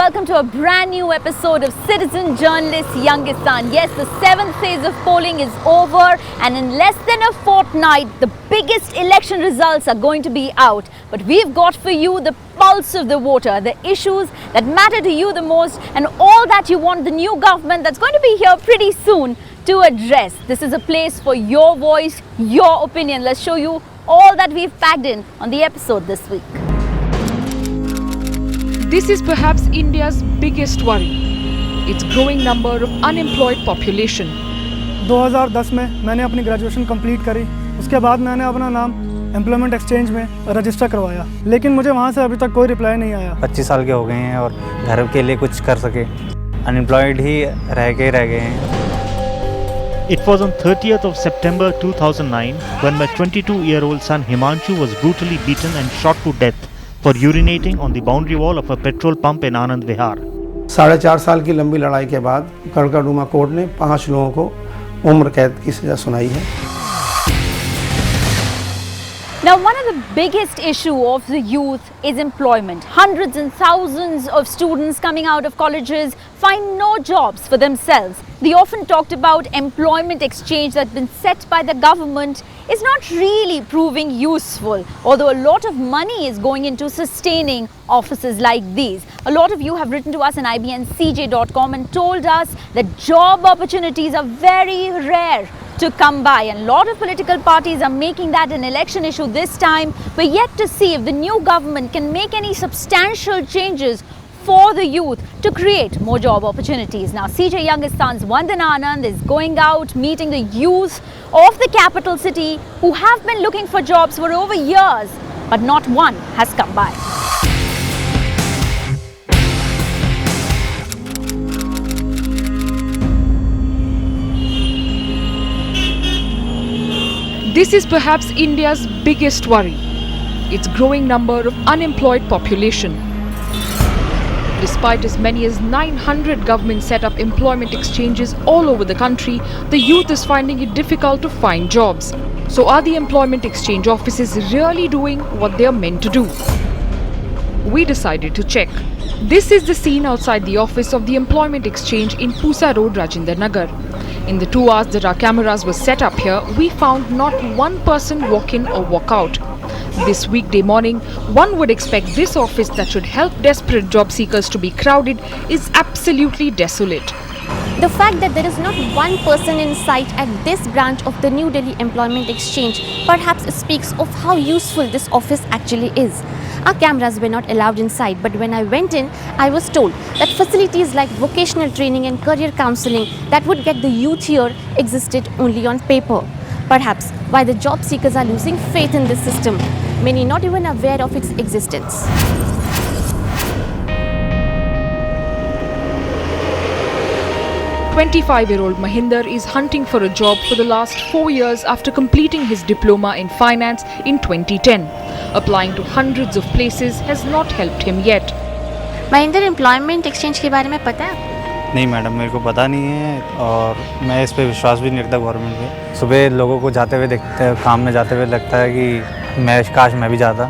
welcome to a brand new episode of Citizen Journalist Youngistan. Yes, the 7th phase of polling is over, and in less than a fortnight, the biggest election results are going to be out. But we've got for you the pulse of the voter, the issues that matter to you the most, and all that you want the new government that's going to be here pretty soon to address. This is a place for your voice, your opinion. Let's show you all that we've packed in on the episode this week. This is perhaps India's biggest worry, its growing number of unemployed population. 2010 में मैंने अपनी graduation complete करी। उसके बाद मैंने अपना नाम employment exchange में रजिस्टर करवाया, लेकिन मुझे वहाँ से अभी तक कोई रिप्लाई नहीं आया। 25 साल के हो गए हैं और घर के लिए कुछ कर सके, अनएम्प्लॉयड ही रह गए हैं। It was on 30th of September 2009 when my 22-year-old son Himanshu was brutally beaten and shot to death for urinating on the boundary wall of a petrol pump in Anand Vihar. 4.5 साल की लंबी लड़ाई के बाद कड़काडूमा court ने 5 लोगों को उम्र कैद की सजा सुनाई है। Now, one of the biggest issue of the youth is employment. Hundreds and thousands of students coming out of colleges find no jobs for themselves. The often talked about employment exchange that's been set by the government is not really proving useful, although a lot of money is going into sustaining offices like these. A lot of you have written to us on ibncj.com and told us that job opportunities are very rare to come by, and a lot of political parties are making that an election issue this time. We're yet to see if the new government can make any substantial changes for the youth to create more job opportunities. Now, CJ Youngistan's Vandana Anand is going out, meeting the youth of the capital city who have been looking for jobs for over years, but not one has come by. This is perhaps India's biggest worry, its growing number of unemployed population. Despite as many as 900 government set up employment exchanges all over the country, the youth is finding it difficult to find jobs. So are the employment exchange offices really doing what they are meant to do? We decided to check. This is the scene outside the office of the Employment Exchange in Pusa Road, Rajinder Nagar. In the 2 hours that our cameras were set up here, we found not one person walk in or walk out. This weekday morning, one would expect this office that should help desperate job seekers to be crowded is absolutely desolate. The fact that there is not one person in sight at this branch of the New Delhi Employment Exchange perhaps speaks of how useful this office actually is. Our cameras were not allowed inside, but when I went in, I was told that facilities like vocational training and career counseling that would get the youth here existed only on paper. Perhaps why the job seekers are losing faith in this system, many not even aware of its existence. "25-year-old Mahinder is hunting for a job for the last 4 years after completing his diploma in finance in 2010. Applying to hundreds of places has not helped him yet. Mahinder employment exchange के बारे में पता है? नहीं madam, मेरे को पता नहीं है और मैं इस पे विश्वास भी नहीं रखता गवर्नमेंट पे। सुबह लोगों को जाते हुए देखते हैं, काम में जाते हुए लगता है कि काश मैं भी जाता,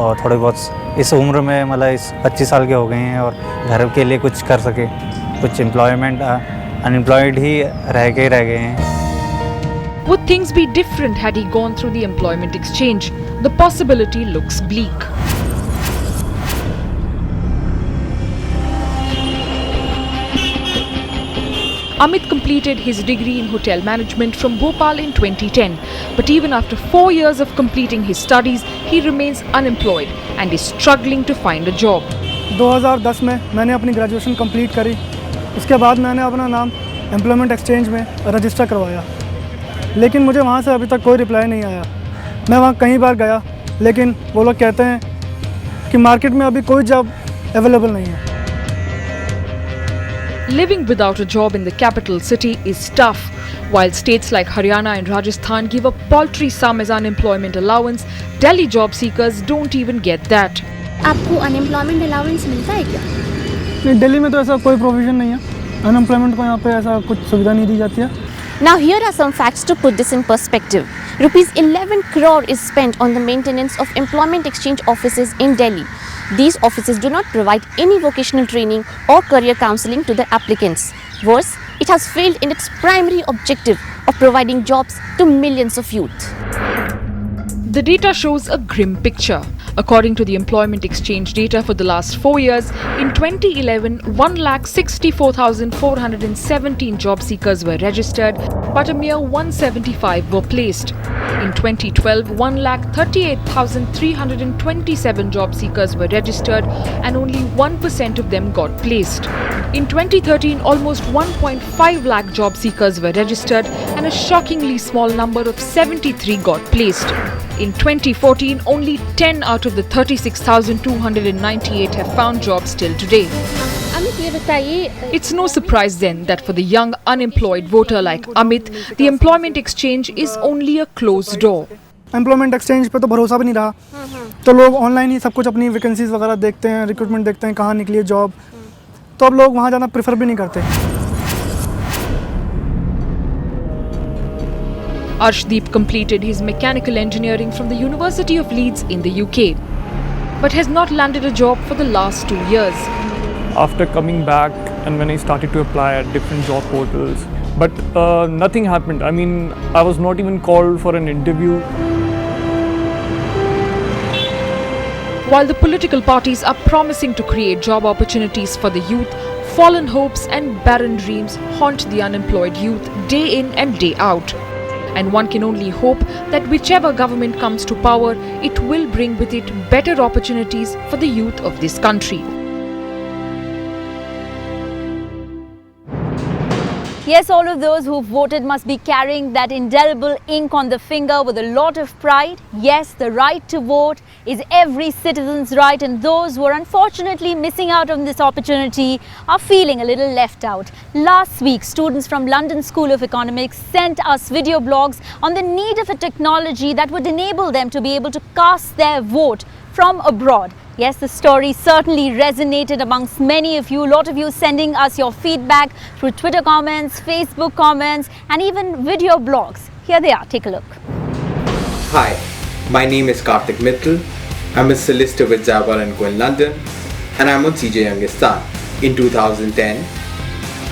और थोड़े बहुत इस उम्र में मतलब इस 25 साल के हो गए हैं और घर के लिए कुछ कर सके, कुछ एम्प्लॉयमेंट अनएम्प्लॉयड ही रह गए हैं। Would things be different had he gone through the employment exchange? The possibility looks bleak. Amit completed his degree in hotel management from Bhopal in 2010, but even after 4 years of completing his studies, he remains unemployed and is struggling to find a job. 2010 में मैंने अपनी graduation complete करी। उसके बाद मैंने अपना नाम employment exchange में रजिस्टर करवाया, लेकिन मुझे वहाँ से अभी तक कोई रिप्लाई नहीं आया। मैं वहाँ कई बार गया, लेकिन वो लोग कहते हैं कि मार्केट में अभी कोई जॉब अवेलेबल नहीं है। Living without a job in the capital city is tough. While states like Haryana and Rajasthan give a paltry sum as unemployment allowance, Delhi job seekers don't even get that. आपको unemployment allowance मिलता है क्या? नहीं, दिल्ली में तो ऐसा कोई provision नहीं है। अनएम्प्लॉयमेंट को यहाँ पे ऐसा कुछ सुविधा नहीं दी जाती है। Now here are some facts to put this in perspective. Rupees 11 crore is spent on the maintenance of employment exchange offices in Delhi. These offices do not provide any vocational training or career counseling to the applicants. Worse, it has failed in its primary objective of providing jobs to millions of youth. The data shows a grim picture. According to the Employment Exchange data for the last 4 years, in 2011, 1,64,417 job seekers were registered, but a mere 175 were placed. In 2012, 1,38,327 job seekers were registered and only 1% of them got placed. In 2013, almost 1.5 lakh job seekers were registered and a shockingly small number of 73 got placed. In 2014, only 10 out of the 36,298 have found jobs till today. It's no surprise then that for the young unemployed voter like Amit, the Employment Exchange is only a closed door. Employment exchange पे तो भरोसा भी नहीं रहा, तो लोग online ही सब कुछ अपनी वैकेंसीज वगैरह देखते हैं, रिक्रूटमेंट देखते हैं, कहाँ निकली है जॉब, तो अब लोग वहाँ जाना प्रेफर भी नहीं करते. Arshdeep completed his mechanical engineering from the University of Leeds in the UK, but has not landed a job for the last 2 years. After coming back and when I started to apply at different job portals, but nothing happened. I mean, I was not even called for an interview. While the political parties are promising to create job opportunities for the youth, fallen hopes and barren dreams haunt the unemployed youth day in and day out. And one can only hope that whichever government comes to power, it will bring with it better opportunities for the youth of this country. Yes, all of those who voted must be carrying that indelible ink on the finger with a lot of pride. Yes, the right to vote is every citizen's right, and those who are unfortunately missing out on this opportunity are feeling a little left out. Last week, students from London School of Economics sent us video blogs on the need of a technology that would enable them to be able to cast their vote from abroad. Yes, the story certainly resonated amongst many of you. A lot of you sending us your feedback through Twitter comments, Facebook comments, and even video blogs. Here they are. Take a look. Hi, my name is Karthik Mittal. I'm a solicitor with Zabal & Co in London, and I'm on CJ Youngistan. In 2010,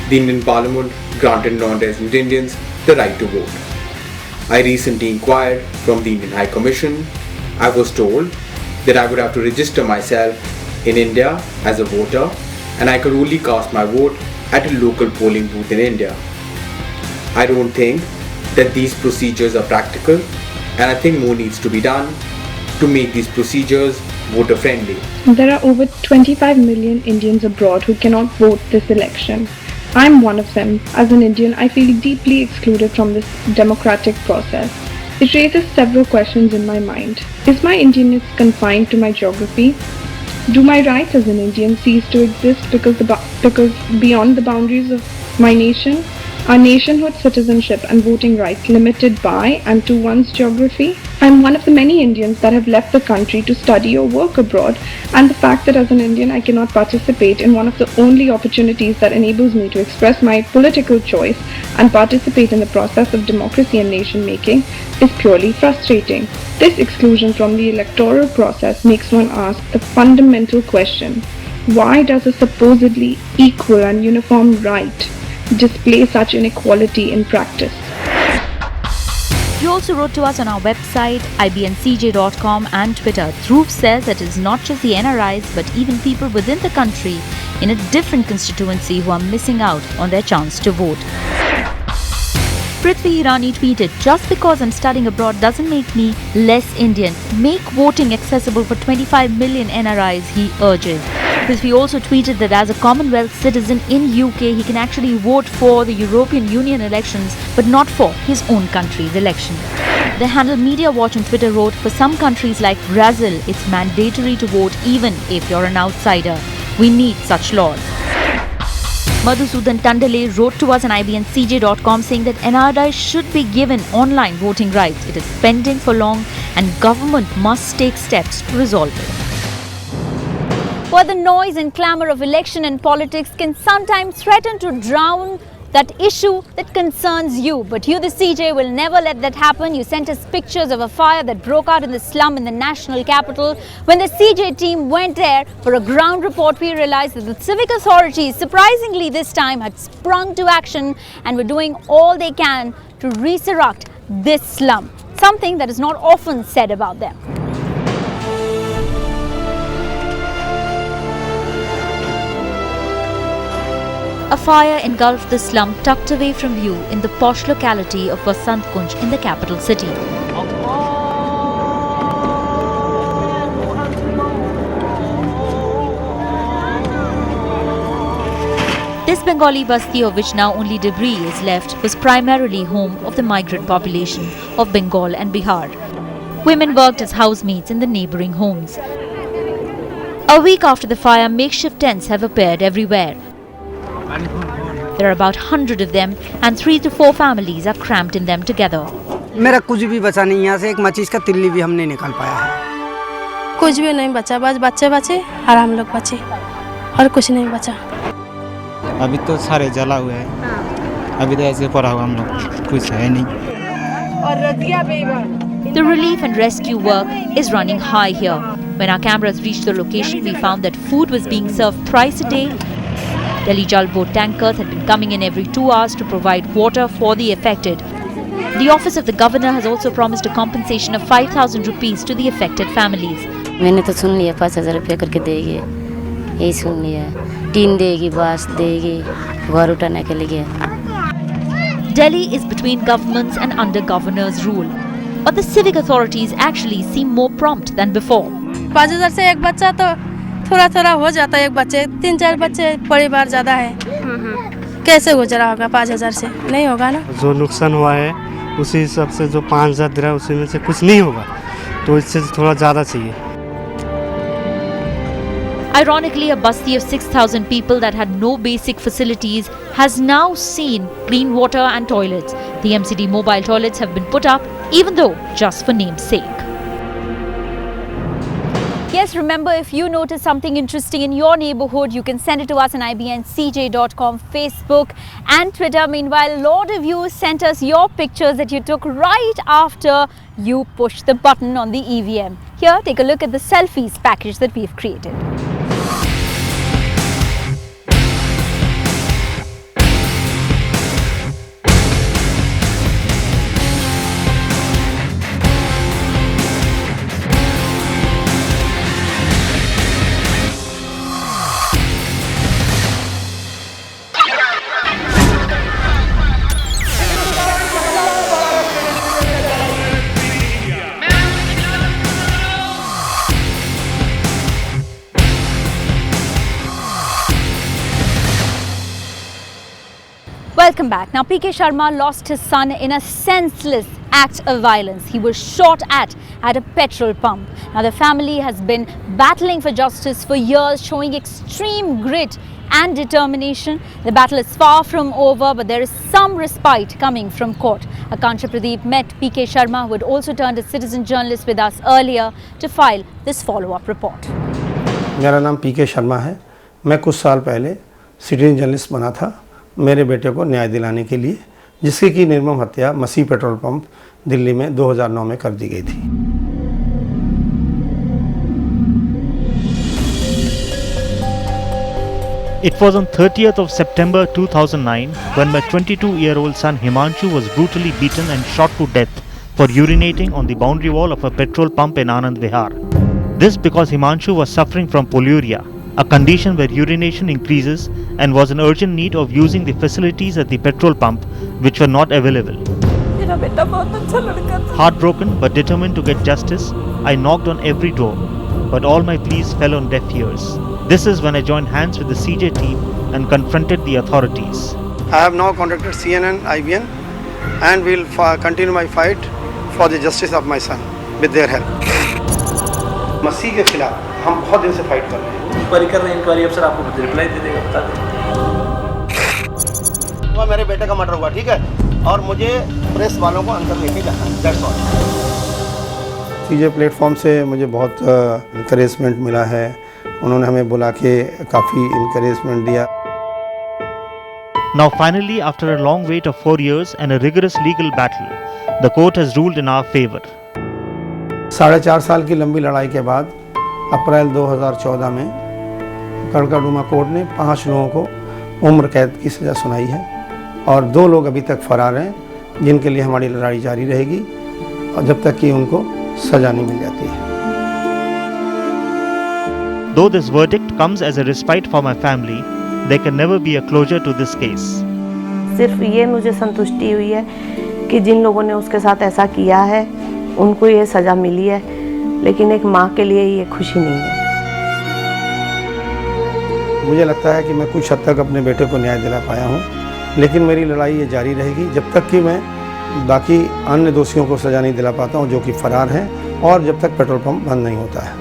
the Indian Parliament granted non-resident Indians the right to vote. I recently inquired from the Indian High Commission. I was told that I would have to register myself in India as a voter, and I could only cast my vote at a local polling booth in India. I don't think that these procedures are practical, and I think more needs to be done to make these procedures voter friendly. There are over 25 million Indians abroad who cannot vote this election. I'm one of them. As an Indian, I feel deeply excluded from this democratic process. It raises several questions in my mind. Is my Indianness confined to my geography? Do my rights as an Indian cease to exist because beyond the boundaries of my nation? Are nationhood, citizenship and voting rights limited by and to one's geography? I'm one of the many Indians that have left the country to study or work abroad, and the fact that as an Indian I cannot participate in one of the only opportunities that enables me to express my political choice and participate in the process of democracy and nation making is purely frustrating. This exclusion from the electoral process makes one ask the fundamental question: why does a supposedly equal and uniform right display such inequality in practice? You also wrote to us on our website, ibncj.com, and Twitter. Dhruv says that it's not just the NRIs but even people within the country in a different constituency who are missing out on their chance to vote. Prithvi Hirani tweeted, "Just because I'm studying abroad doesn't make me less Indian. Make voting accessible for 25 million NRIs, he urges." Prithvi also tweeted that as a Commonwealth citizen in UK, he can actually vote for the European Union elections, but not for his own country's election. The handle Media Watch on Twitter wrote, "For some countries like Brazil, it's mandatory to vote even if you're an outsider. We need such laws." Madhusudan Tandale wrote to us on ibncj.com saying that NRIs should be given online voting rights. It is pending for long and government must take steps to resolve it. While the noise and clamour of election and politics can sometimes threaten to drown that issue that concerns you. But you, the CJ, will never let that happen. You sent us pictures of a fire that broke out in the slum in the national capital. When the CJ team went there for a ground report, we realized that the civic authorities, surprisingly this time, had sprung to action and were doing all they can to resurrect this slum, something that is not often said about them. A fire engulfed the slum tucked away from view in the posh locality of Vasant Kunj in the capital city. This Bengali basti, of which now only debris is left, was primarily home of the migrant population of Bengal and Bihar. Women worked as housemaids in the neighbouring homes. A week after the fire, makeshift tents have appeared everywhere. There are about 100 of them and 3 to 4 families are cramped in them together. मेरा कुछ भी बचा नहीं, यहाँ से एक माचिस का तिल्ली भी हमने निकाल पाया है। कुछ भी नहीं बचा, बस बच्चे बचे और हम लोग बचे और कुछ नहीं बचा। अभी तो सारे जला हुए हैं, अभी तो ऐसे पड़ा हुआ हम लोग, कुछ है नहीं। The relief and rescue work is running high here. When our cameras reached the location, we found that food was being served thrice a day. Delhi Jal Board tankers had been coming in every 2 hours to provide water for the affected. The office of the governor has also promised a compensation of 5,000 rupees to the affected families. मैंने तो सुन लिया 5,000 रुपया करके देगी, यही सुन लिया। Tin देगी, बांस देगी, घर उठाने के लिए। Delhi is between governments and under governor's rule, but the civic authorities actually seem more prompt than before. 5,000 से एक बच्चा तो थोड़ा हो जाता है, एक बच्चे 3-4 बच्चे परिवार ज़्यादा है, कैसे गुजरा होगा 5,000 से? नहीं होगा ना। जो नुकसान हुआ है उसी हिसाब से जो 5,000 दे रहा है उसी में से कुछ नहीं होगा, तो इससे थोड़ा ज़्यादा चाहिए। Ironically, a basti of 6,000 people that had no basic facilities has now seen clean water and toilets. The MCD mobile toilets have been put up, even though just for name's sake. Yes, remember, if you notice something interesting in your neighborhood, you can send it to us on ibncj.com, Facebook and Twitter. Meanwhile, a lot of you sent us your pictures that you took right after you pushed the button on the EVM. Here, take a look at the selfies package that we've created. Welcome back. Now, PK Sharma lost his son in a senseless act of violence. He was shot at a petrol pump. Now, the family has been battling for justice for years, showing extreme grit and determination. The battle is far from over, but there is some respite coming from court. Akansha Pradeep met PK Sharma, who had also turned a citizen journalist, with us earlier to file this follow-up report. मेरा नाम PK Sharma है। मैं कुछ साल पहले citizen journalist बना था मेरे बेटे को न्याय दिलाने के लिए, जिसकी की निर्मम हत्या मसीह पेट्रोल पंप दिल्ली में 2009 में कर दी गई थी। It was on 30th of September 2009 when my 22-year-old son Himanshu was brutally beaten and shot to death for urinating on the boundary wall of a petrol pump in Anand Vihar. This because Himanshu was suffering from polyuria, a condition where urination increases, and was in urgent need of using the facilities at the petrol pump which were not available. Heartbroken but determined to get justice, I knocked on every door, but all my pleas fell on deaf ears. This is when I joined hands with the CJ team and confronted the authorities. I have now contacted CNN, IBN and will continue my fight for the justice of my son with their help. मसीह के खिलाफ हम बहुत दिन से fight कर रहे हैं। Inquiry कर रहे हैं, इंक्वायरी अफसर आपको रिप्लाई दे देगा, बता दें। वो मेरे बेटे का मर्डर हुआ, ठीक है, और मुझे प्रेस वालों को अंदर लेके जाना है, दैट्स ऑल। सीजे प्लेटफॉर्म से मुझे बहुत इंकरेजमेंट मिला है। उन्होंने हमें बुला के काफ़ी इंकरेजमेंट दिया। Now finally, after a long wait of 4 years and a rigorous legal battle, the court has ruled in our favor. 4.5 साल की लंबी लड़ाई के बाद अप्रैल 2014 में कड़काडूमा कोर्ट ने 5 लोगों को उम्र कैद की सज़ा सुनाई है और 2 लोग अभी तक फरार हैं, जिनके लिए हमारी लड़ाई जारी रहेगी और जब तक कि उनको सज़ा नहीं मिल जाती है। Though this verdict comes as a respite for my family, there can never be a closure to this case. सिर्फ ये मुझे संतुष्टि हुई है कि जिन लोगों ने उसके साथ ऐसा किया है उनको ये सज़ा मिली है, लेकिन एक माँ के लिए ये खुशी नहीं है। मुझे लगता है कि मैं कुछ हद तक अपने बेटे को न्याय दिला पाया हूँ, लेकिन मेरी लड़ाई ये जारी रहेगी जब तक कि मैं बाकी अन्य दोषियों को सज़ा नहीं दिला पाता हूँ जो कि फरार हैं, और जब तक पेट्रोल पंप बंद नहीं होता है।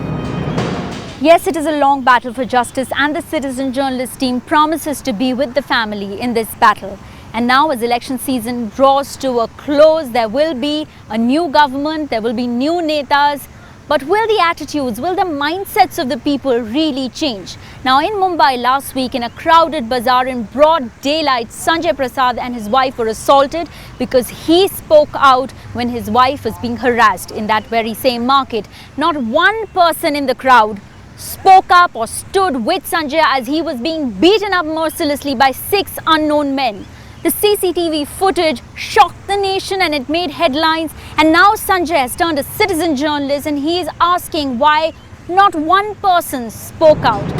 Yes, it is a long battle for justice, and the Citizen Journalist team promises to be with the family in this battle. And now, as election season draws to a close, there will be a new government, there will be new netas. But will the attitudes, will the mindsets of the people really change? Now, in Mumbai last week, in a crowded bazaar in broad daylight, Sanjay Prasad and his wife were assaulted because he spoke out when his wife was being harassed in that very same market. Not one person in the crowd spoke up or stood with Sanjay as he was being beaten up mercilessly by 6 unknown men. The CCTV footage shocked the nation and it made headlines, and now Sanjay has turned a citizen journalist and he is asking why not one person spoke out.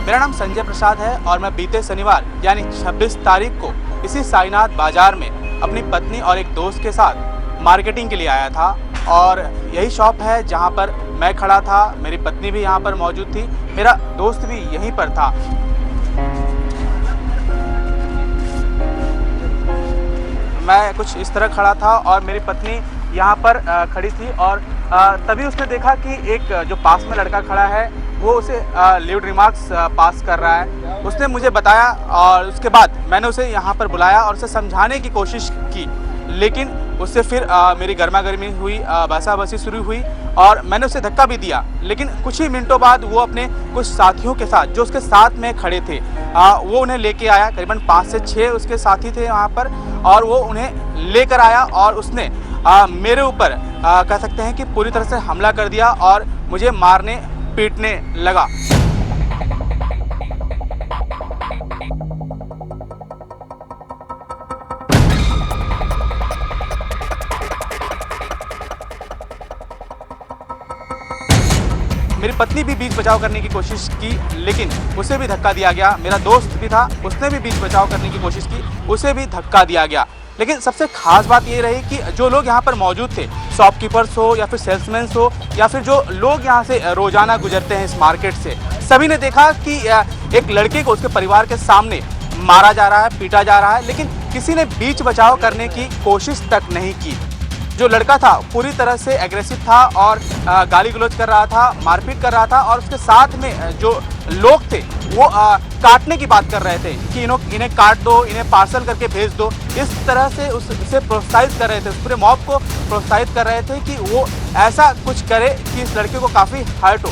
मेरा नाम संजय प्रसाद है और मैं बीते शनिवार यानी 26 तारीख को इसी साईनाथ बाजार में अपनी पत्नी और एक दोस्त के साथ मार्केटिंग के लिए आया था, और यही शॉप है जहां पर मैं खड़ा था। मेरी पत्नी भी यहां पर मौजूद थी, मेरा दोस्त भी यहीं पर था। मैं कुछ इस तरह खड़ा था और मेरी पत्नी यहां पर खड़ी थी, और तभी उसने देखा कि एक जो पास में लड़का खड़ा है वो उसे ल्यूड रिमार्क्स पास कर रहा है। उसने मुझे बताया और उसके बाद मैंने उसे यहाँ पर बुलाया और उसे समझाने की कोशिश की, लेकिन उससे फिर मेरी गर्मा गर्मी हुई, बहसाबहसी शुरू हुई और मैंने उसे धक्का भी दिया। लेकिन कुछ ही मिनटों बाद वो अपने कुछ साथियों के साथ जो उसके साथ में खड़े थे वो उन्हें लेके आया। करीबन 5 से 6 उसके साथी थे वहाँ पर, और वो उन्हें लेकर आया और उसने मेरे ऊपर कह सकते हैं कि पूरी तरह से हमला कर दिया और मुझे मारने पीटने लगा। मेरी पत्नी भी बीच बचाव करने की कोशिश की, लेकिन उसे भी धक्का दिया गया। मेरा दोस्त भी था, उसने भी बीच बचाव करने की कोशिश की, उसे भी धक्का दिया गया। लेकिन सबसे खास बात ये रही कि जो लोग यहाँ पर मौजूद थे, शॉपकीपर्स हो या फिर सेल्समैन हो या फिर जो लोग यहाँ से रोजाना गुजरते हैं इस मार्केट से, सभी ने देखा कि एक लड़के को उसके परिवार के सामने मारा जा रहा है, पीटा जा रहा है, लेकिन किसी ने बीच बचाव करने की कोशिश तक नहीं की। जो लड़का था पूरी तरह से एग्रेसिव था और गाली गलौज कर रहा था, मारपीट कर रहा था, और उसके साथ में जो लोग थे वो काटने की बात कर रहे थे कि इन्हें काट दो, इन्हें पार्सल करके भेज दो। इस तरह से उसे प्रोत्साहित कर रहे थे, उस पूरे मॉब को प्रोत्साहित कर रहे थे कि वो ऐसा कुछ करे कि इस लड़के को काफ़ी हर्ट हो।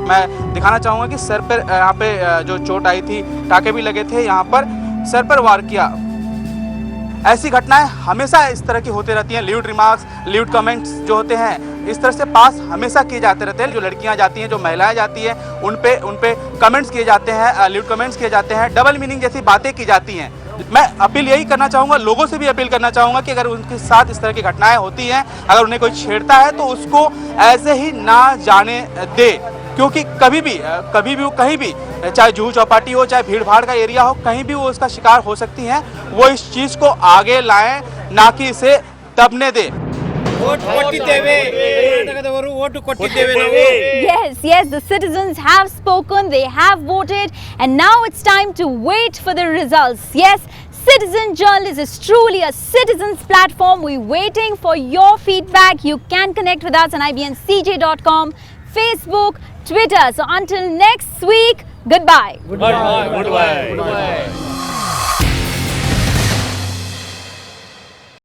मैं दिखाना चाहूँगा कि सर पर यहाँ पे जो चोट आई थी, टाके भी लगे थे, यहाँ पर सर पर वार किया। ऐसी घटनाएं हमेशा इस तरह की होती रहती हैं। ल्यूड रिमार्क्स, ल्यूड कमेंट्स जो होते हैं इस तरह से पास हमेशा किए जाते रहते हैं। जो लड़कियां जाती हैं, जो महिलाएं जाती हैं, उन पे कमेंट्स किए जाते हैं, ल्यूड कमेंट्स किए जाते हैं, डबल मीनिंग जैसी बातें की जाती हैं। मैं अपील यही करना चाहूँगा, लोगों से भी अपील करना चाहूँगा कि अगर उनके साथ इस तरह की घटनाएं होती हैं, अगर उन्हें कोई छेड़ता है तो उसको ऐसे ही ना जाने दे, क्योंकि कभी भी वो कहीं भी, चाहे जुहू चौपाटी हो, चाहे भीड़ भाड़ का एरिया हो, कहीं भी वो उसका शिकार हो सकती हैं। वो इस चीज़ को आगे लाएं, ना कि इसे दबने दें। Yes, the citizens have spoken, they have voted, and now it's time to wait for the results. Yes, Citizen Journalist is truly a citizens platform. We're waiting for your feedback. You can connect with us on ibncj.com, Facebook, Twitter. So until next week, goodbye. Goodbye.